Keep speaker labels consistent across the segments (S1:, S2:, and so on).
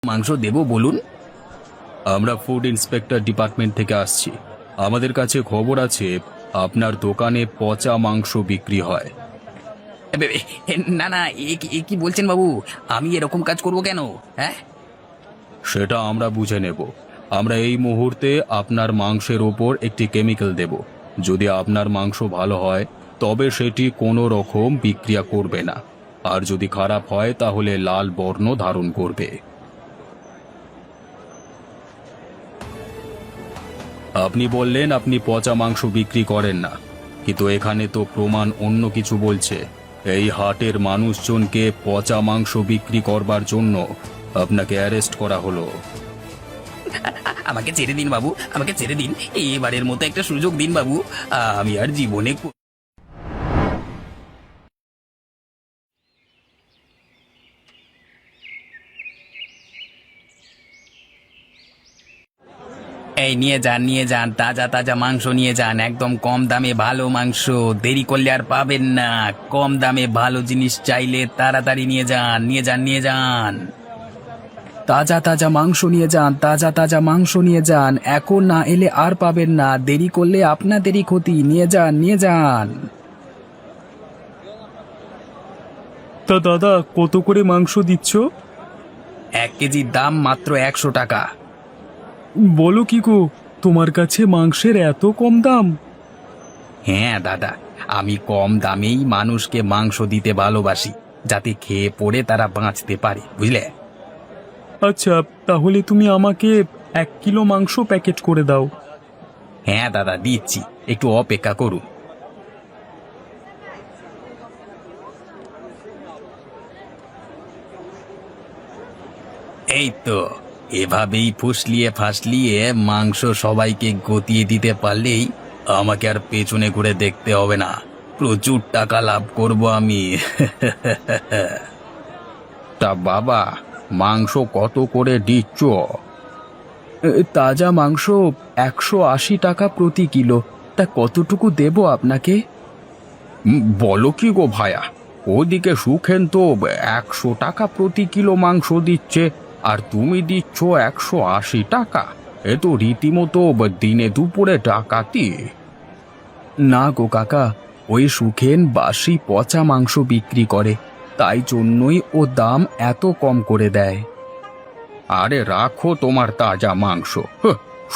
S1: মাংস দেব বলুন? আমরা ফুড ইন্সপেক্টর ডিপার্টমেন্ট থেকে আসছি। আমাদের কাছে খবর আছে আপনার দোকানে পচা মাংস বিক্রি হয়। না না, এ কি বলছেন বাবু? আমি এরকম কাজ করব কেন? হ্যাঁ, সেটা আমরা বুঝে নেব। আমরা এই মুহূর্তে আপনার মাংসের ওপর একটি কেমিক্যাল দেব। যদি আপনার মাংস ভালো হয় তবে সেটি কোনো রকম বিক্রিয়া করবে না, আর যদি খারাপ হয় তাহলে লাল বর্ণ ধারণ করবে। আপনি বললেন আপনি পচা মাংস বিক্রি করেন না, কিন্তু এখানে তো প্রমাণ অন্য কিছু বলছে। এই হাটের মানুষজনকে পচা মাংস বিক্রি করবার জন্য আপনাকে অ্যারেস্ট করা হলো। আমাকে ছেড়ে দিন বাবু, আমাকে ছেড়ে দিন। এবারের মতো একটা সুযোগ দিন বাবু। আমি আর জীবনে এই নিয়ে যান, নিয়ে যান, তাজা তাজা মাংস নিয়ে যান, একদম কম দামে ভালো মাংস। দেরি করলে আর পাবেন না। কম দামে ভালো জিনিস চাইলে তাড়াতাড়ি নিয়ে যান, নিয়ে যান, নিয়ে যান। তাজা তাজা মাংস নিয়ে যান, তাজা তাজা মাংস নিয়ে যান। এখন না এলে আর পাবেন না। দেরি করলে আপনাদেরই ক্ষতি। নিয়ে যান, নিয়ে যান।
S2: তা দাদা, কত করে মাংস দিচ্ছ?
S1: 1 কেজির দাম মাত্র 100 টাকা।
S2: বলো কি গো, তোমার কাছে মাংসের এত কম দাম?
S1: হ্যাঁ দাদা, আমি কম দামেই মানুষকে মাংস দিতে ভালোবাসি, যাতে খেয়ে পড়ে তারা বাঁচতে পারে, বুঝলে?
S2: আচ্ছা, তাহলে তুমি আমাকে 1 কিলো মাংস প্যাকেট করে দাও।
S1: হ্যাঁ দাদা, দিচ্ছি, একটু অপেক্ষা করুন। এই তো, এভাবেই ফুসলিয়ে ফাসলিয়ে মাংস সবাইকে গতিয়ে দিতে পারলেই আমাকে আর পেছনে ঘুরে দেখতে হবে না। প্রচুর টাকা লাভ করব আমি। তা বাবা, মাংস কত করে দিচ্ছ?
S2: তাজা মাংস 180 টাকা প্রতি কিলো। তা কতটুকু দেব আপনাকে?
S1: বলো কি গো ভায়া, ওদিকে সুখেন তো 100 টাকা প্রতি কিলো মাংস দিচ্ছে, আর তুমি দিচ্ছ 180 টাকা। এ তো রীতিমতো দিনে দুপুরে ডাকাতি।
S2: না গো কাকা, ওই সুখেন বাসি পচা মাংস বিক্রি করে, তাই জন্যই ও দাম এত কম করে দেয়।
S1: আরে রাখো তোমার তাজা মাংস।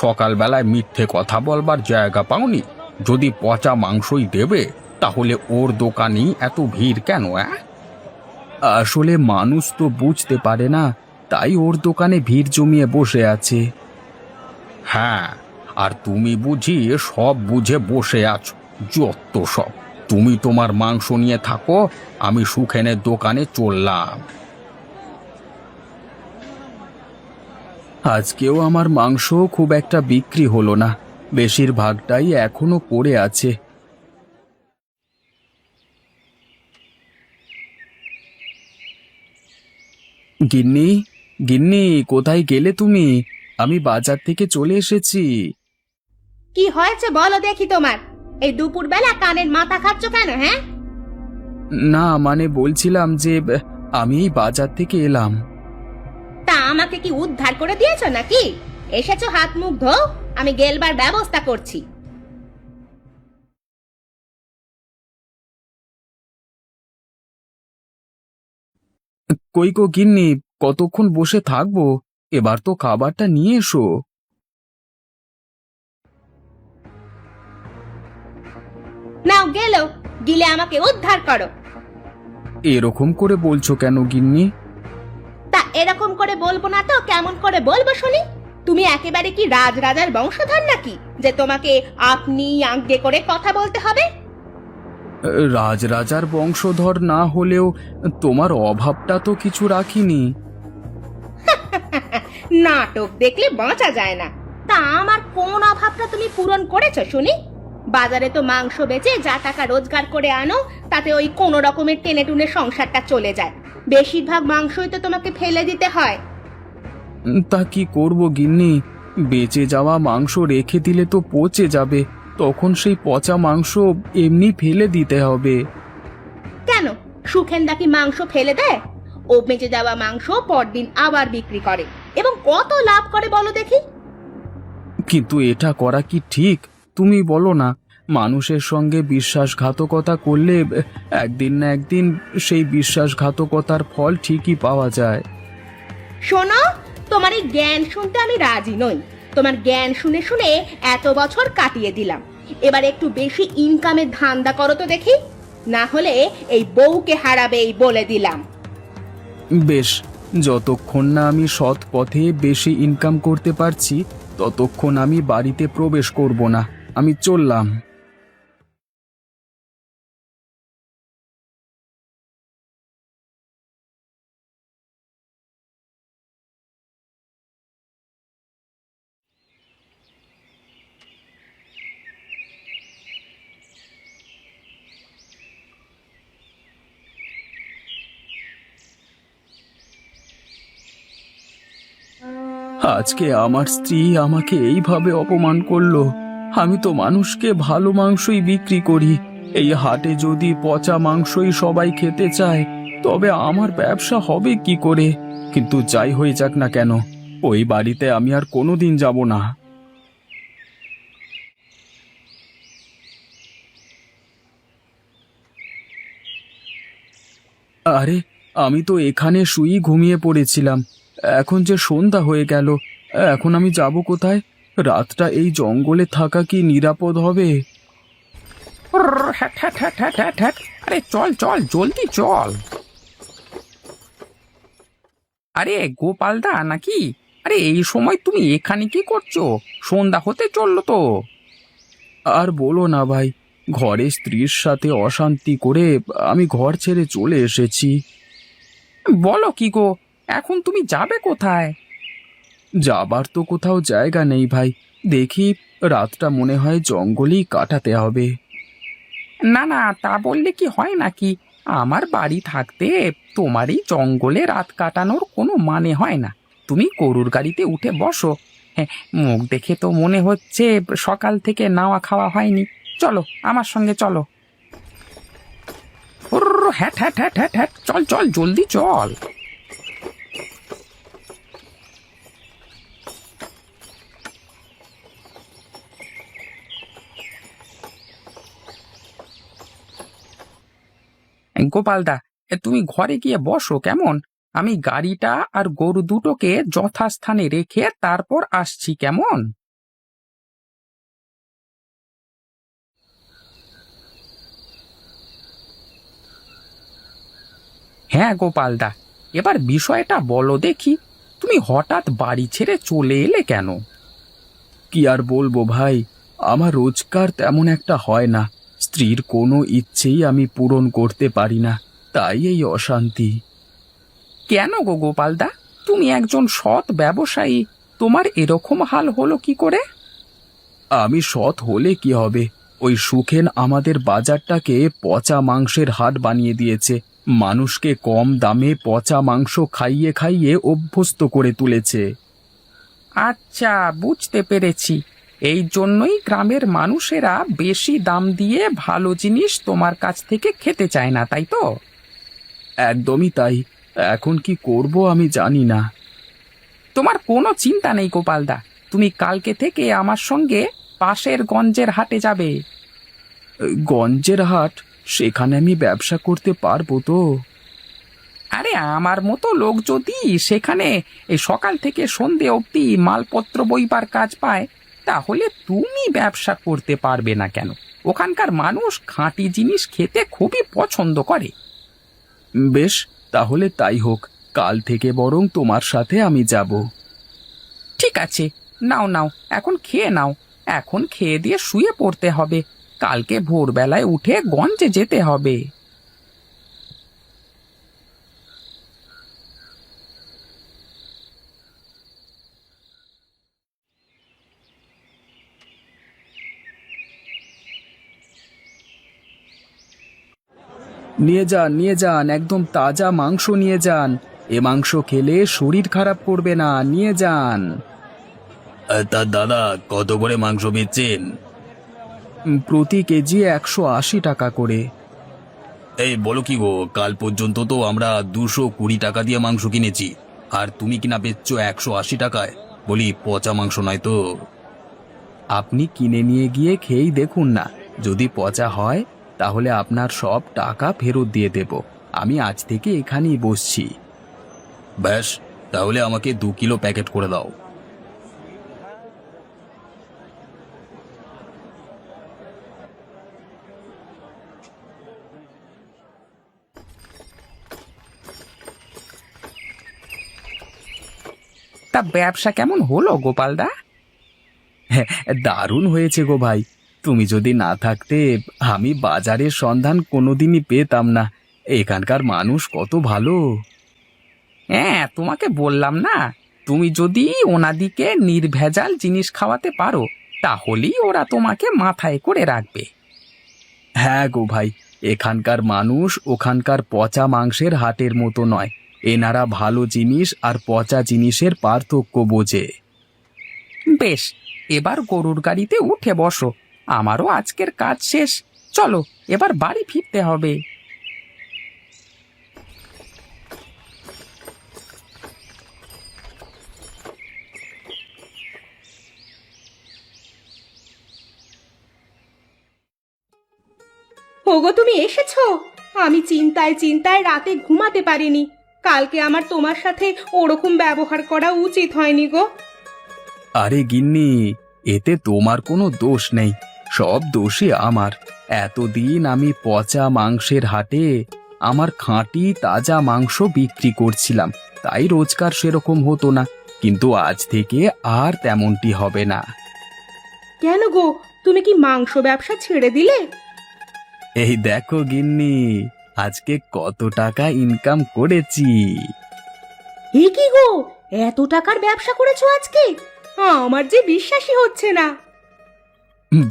S1: সকালবেলায় মিথ্যে কথা বলবার জায়গা পাওনি? যদি পচা মাংসই দেবে তাহলে ওর দোকানেই এত ভিড় কেন?
S2: আসলে মানুষ তো বুঝতে পারে না, তাই ওর দোকানে ভিড় জমিয়ে বসে আছে।
S1: হ্যাঁ, আর তুমি বুঝি সব বুঝে বসে আছো। যত সব। তুমি তোমার মাংস নিয়ে থাকো, আমি সুখেনের দোকানে চললাম।
S2: আজকেও আমার মাংস খুব একটা বিক্রি হলো না, বেশিরভাগটাই এখনো পড়ে আছে। গিন্নি, গিন্নি, কোথায় গেলে তুমি? আমি বাজার থেকে চলে এসেছি।
S3: কি হয়েছে বলো দেখি তোমার? এই দুপুরবেলা কানের মাথা খাচ্ছ কেন? হ্যাঁ,
S2: না মানে বলছিলাম যে আমি এই বাজার থেকে এলাম।
S3: তা আমাকে কি উদ্ধার করে দিয়েছো নাকি? এসেছো হাত মুখ ধো, আমি গেলবার ব্যবস্থা করছি।
S2: কই গো গিন্নি, কতক্ষণ বসে থাকবো? এবার তো খাবারটা নিয়ে এসো।
S3: নাও গেলো, গিলে আমাকে উদ্ধার করো।
S2: এরকম করে বলছো কেন গিন্নি?
S3: তা এরকম করে বলবো না তো কেমন করে বলবো শুনি? তুমি একেবারে কি রাজার বংশধর নাকি যে তোমাকে আপনি আজ্ঞে করে কথা বলতে হবে?
S2: রাজার বংশধর না হলেও তোমার অভাবটা তো কিছু রাখিনি।
S3: নাটক দেখলে বাঁচা যায় না। তা আমার কোন অভাবটা তুমি পূরণ করেছো শুনি? বাজারে তো মাংস বেচে যা টাকা রোজগার করে আনো, তাতে ওই কোন রকমের টেনে টুনে সংসারটা চলে যায়। বেশিরভাগ মাংসই তো তোমাকে ফেলে দিতে হয়।
S2: তা কি করব গিন্নি, বেঁচে যাওয়া মাংস রেখে দিলে তো পচে যাবে, তখন সেই পচা মাংস এমনি ফেলে দিতে হবে।
S3: কেন, সুখেন্দা কি মাংস ফেলে দেয়? ও বেঁচে যাওয়া মাংস পরদিন আবার বিক্রি করে এবং কত লাভ করে বলো দেখি।
S2: কিন্তু এটা করা কি ঠিক? তুমি বলো না, মানুষের সঙ্গে বিশ্বাসঘাতকতা করলে একদিন না একদিন সেই বিশ্বাসঘাতকতার ফল ঠিকই পাওয়া যায়।
S3: শোনো, তোমার এই জ্ঞান শুনতে আমি রাজি নই। তোমার জ্ঞান শুনে শুনে এত বছর কাটিয়ে দিলাম, এবার একটু বেশি ইনকামের ধান্দা করো তো দেখি, না হলে এই বউকে হারাবে এই বলে দিলাম।
S2: বেশ, যতক্ষণ না আমি সৎ পথে বেশি ইনকাম করতে পারছি ততক্ষণ আমি বাড়িতে প্রবেশ করব না। আমি চললাম। আজকে আমার স্ত্রী আমাকে এইভাবে অপমান করলো। আমি তো মানুষকে ভালো মাংসই বিক্রি করি। এই হাটে যদি পচা মাংসই সবাই খেতে চায় তবে আমার ব্যবসা হবে কি করে? কিন্তু যাই হয়ে যাক না কেন, ওই বাড়িতে আমি আর কোনোদিন যাব না। আরে, আমি তো এখানে শুয়েই ঘুমিয়ে পড়েছিলাম। এখন যে সন্ধ্যা হয়ে গেল, এখন আমি যাব কোথায়? রাতটা এই জঙ্গলে থাকা কি নিরাপদ হবে?
S4: হ্যাট হ্যাট হ্যাট হ্যাট হ্যাট হ্যাট। আরে চল চল, জলদি চল। আরে গোপালদা নাকি? আরে এই সময় তুমি এখানে কি করছো? সন্ধ্যা হতে চললো তো।
S2: আর বলো না ভাই, ঘরে স্ত্রীর সাথে অশান্তি করে আমি ঘর ছেড়ে চলে এসেছি।
S4: বলো কি গো, এখন তুমি যাবে কোথায়?
S2: যাবার তো কোথাও জায়গা নেই ভাই। দেখি, রাতটা মনে হয় জঙ্গলেই কাটাতে হবে।
S4: না না, তা বললে কি হয় নাকি? আমার বাড়ি থাকতে তোমার এই জঙ্গলে রাত কাটানোর কোনো মানে হয় না। তুমি গরুর গাড়িতে উঠে বসো। হ্যাঁ, মুখ দেখে তো মনে হচ্ছে সকাল থেকে নাওয়া খাওয়া হয়নি। চলো আমার সঙ্গে চলো। হ্যাট হ্যাট হ্যাট হ্যাট হ্যাট, চল চল, জলদি চল। গোপালদা, তুমি ঘরে গিয়ে বসো কেমন? আমি গাড়িটা আর গরু দুটোকে যথাস্থানে রেখে তারপর আসছি কেমন? হ্যাঁ গোপালদা, এবার বিষয়টা বলো দেখি। তুমি হঠাৎ বাড়ি ছেড়ে চলে এলে কেন?
S2: কি আর বলবো ভাই, আমার রোজগার তেমন একটা হয় না। স্ত্রীর কোনো ইচ্ছেই আমি পূরণ করতে পারি না, তাই এই অশান্তি।
S4: কেন গো গোপালদা, তুমি একজন সৎ ব্যবসায়ী, তোমার এরকম হাল হলো কি করে?
S2: আমি সৎ হলে কি হবে? ওই সুখেন আমাদের বাজারটাকে পচা মাংসের হাট বানিয়ে দিয়েছে। মানুষকে কম দামে পচা মাংস খাইয়ে খাইয়ে অভ্যস্ত করে তুলেছে।
S4: আচ্ছা, বুঝতে পেরেছি। এই জন্যই গ্রামের মানুষেরা বেশি দাম দিয়ে ভালো জিনিস তোমার কাছ থেকে খেতে চায় না, তাই তো?
S2: একদমই তাই। এখন কি করব আমি জানি না।
S4: তোমার কোনো চিন্তা নেই গোপালদা, তুমি কালকে থেকে আমার সঙ্গে পাশের গঞ্জের হাটে যাবে।
S2: গঞ্জের হাট? সেখানে আমি ব্যবসা করতে পারবো তো?
S4: আরে আমার মতো লোক যদি সেখানে এই সকাল থেকে সন্ধে অবধি মালপত্র বইবার কাজ পায়, তাহলে তুমি ব্যবসা করতে পারবে না কেন? ওখানকার মানুষ খাঁটি জিনিস খেতে খুবই পছন্দ করে।
S2: বেশ, তাহলে তাই হোক। কাল থেকে বরং তোমার সাথে আমি যাব।
S4: ঠিক আছে, নাও নাও, এখন খেয়ে নাও। এখন খেয়ে দিয়ে শুয়ে পড়তে হবে, কালকে ভোরবেলায় উঠে গঞ্জে যেতে হবে।
S2: নিয়ে যান, নিয়ে যান, একদম তাজা মাংস নিয়ে যান। এ মাংস খেলে শরীর খারাপ করবে না, নিয়ে যান।
S1: তা দাদা, কত করে মাংস বেচছেন?
S2: প্রতি কেজি 180 টাকা করে।
S1: এই বলো কি গো, কাল পর্যন্ত তো আমরা 220 টাকা দিয়ে মাংস কিনেছি, আর তুমি কিনা বেচছো 180 টাকায়। বলি পচা মাংস নয় তো?
S2: আপনি কিনে নিয়ে গিয়ে খেয়েই দেখুন না, যদি পচা হয় তাহলে আপনার সব টাকা ফেরত দিয়ে দেব। আমি আজ থেকে এখানেই বসছি।
S1: ব্যাস, তাহলে আমাকে 2 কিলো প্যাকেট করে দাও।
S4: তা ব্যবসা কেমন হলো গোপালদা?
S2: হ্যাঁ, দারুণ হয়েছে গো ভাই। তুমি যদি না থাকতে আমি বাজারের সন্ধান কোনোদিনই পেতাম না। এখানকার মানুষ কত ভালো।
S4: হ্যাঁ, তোমাকে বললাম না, তুমি যদি ওনাদিকে নির্ভেজাল জিনিস খাওয়াতে পারো তাহলেই ওরা তোমাকে মাথায় করে রাখবে।
S2: হ্যাঁ গো ভাই, এখানকার মানুষ ওখানকার পচা মাংসের হাটের মতো নয়। এনারা ভালো জিনিস আর পচা জিনিসের পার্থক্য বোঝে।
S4: বেশ, এবার গরুর গাড়িতে উঠে বসো, আমারও আজকের কাজ শেষ। চলো, এবার বাড়ি ফিরতে হবে।
S3: ওগো তুমি এসেছো? আমি চিন্তায় চিন্তায় রাতে ঘুমাতে পারিনি। কালকে আমার তোমার সাথে ওরকম ব্যবহার করা উচিত হয়নি গো।
S2: আরে গিন্নি, এতে তোমার কোনো দোষ নেই, সব দোষই আমার। এতদিন আমি পচা মাংসের হাটে আমার খাঁটি তাজা মাংস বিক্রি করছিলাম, তাই রোজগার সেরকম হতো না। কিন্তু আজ থেকে আর তেমনটি হবে না।
S3: কেন গো, তুমি কি মাংস ব্যবসা ছেড়ে দিলে?
S2: এই দেখো গিন্নি, আজকে কত টাকা ইনকাম করেছি।
S3: এ কি গো, এত টাকার ব্যবসা করেছো আজকে? আমার যে বিশ্বাসই হচ্ছে না।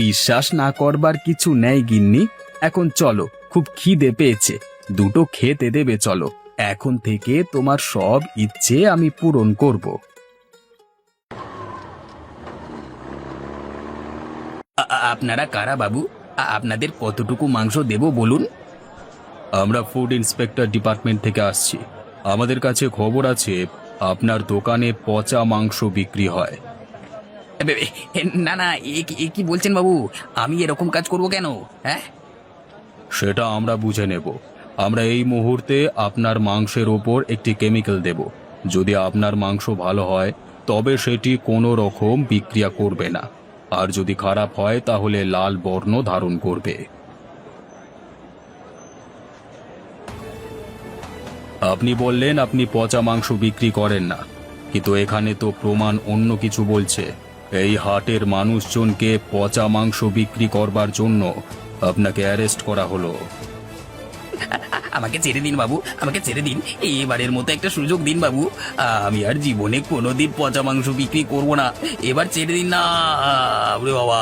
S2: বিশ্বাস না করবার কিছু নেই গিন্নি। এখন চলো, খুব খিদে পেয়েছে, দুটো খেতে দেবে চলো। এখন থেকে তোমার সব ইচ্ছে আমি পূরণ করব।
S1: আপনারা কারা বাবু? আপনাদের কতটুকু মাংস দেব বলুন? আমরা ফুড ইন্সপেক্টর ডিপার্টমেন্ট থেকে আসছি। আমাদের কাছে খবর আছে আপনার দোকানে পচা মাংস বিক্রি হয়।
S4: না না, এ কি বলছেন বাবু? আমি এরকম কাজ করব কেন? হ্যাঁ,
S1: সেটা আমরা বুঝে নেব। আমরা এই মুহূর্তে আপনার মাংসের ওপর একটি কেমিক্যাল দেব। যদি আপনার মাংস ভালো হয় তবে সেটি কোনো রকম বিক্রিয়া করবে না, আর যদি খারাপ হয় তাহলে লাল বর্ণ ধারণ করবে। আপনি বললেন আপনি পচা মাংস বিক্রি করেন না, কিন্তু এখানে তো প্রমাণ অন্য কিছু বলছে। এই হাটের মানুষজনকে পচা মাংস বিক্রি করবার জন্য আপনাকে অ্যারেস্ট করা হলো।
S4: আমাকে ছেড়ে দিন বাবু, আমাকে ছেড়ে দিন, এবারের মতো একটা সুযোগ দিন বাবু। আমি আর জীবনে কোনোদিন পচা মাংস বিক্রি করব না, এবার ছেড়ে দিন না। ওরে বাবা!